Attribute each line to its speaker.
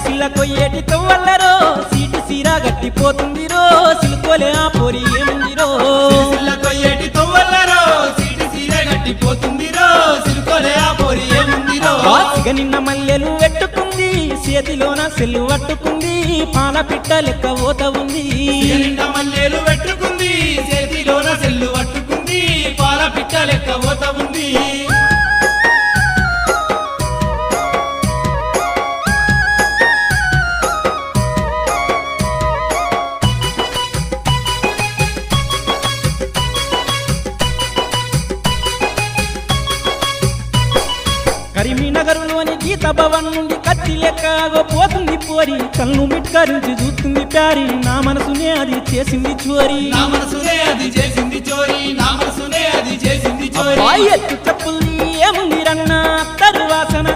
Speaker 1: Sircilla కొయ్యేటి తవ్వల్లరో seat సీరా గట్టిపోతుందిరో సిలుకోలే ఆ పోరి ఏముందిరో
Speaker 2: Sircilla కొయ్యేటి తవ్వల్లరో seat సీర గట్టిపోతుందిరో సిరుకోలే ఆ పోరి ఏముందిరో
Speaker 1: సిగ నిన్న మల్లెలు పెట్టుకుంది చేతిలోన సెల్లు పట్టుకుంది పాల పిట్ట లెక్క ఓత ఉంది
Speaker 2: నిండా మల్లెలు పెట్టుకుంది చేతిలోన సెల్లు పట్టుకుంది పాల పిట్ట లెక్క పోత ఉంది
Speaker 1: కరీంనగర్లోని గీత భవన్ నుండి కత్తి లెక్క పోతుంది పోరి కళ్ళు మిట్కరించి చూస్తుంది ప్యారి నా మనసునే అది చేసింది చోరీ
Speaker 2: నా మనసునే అది చేసింది చోరీ నా మనసునే అది చేసింది చోరీ
Speaker 1: ఎత్తు చెప్పుల్ని ఏముంది రన్న తరువాసన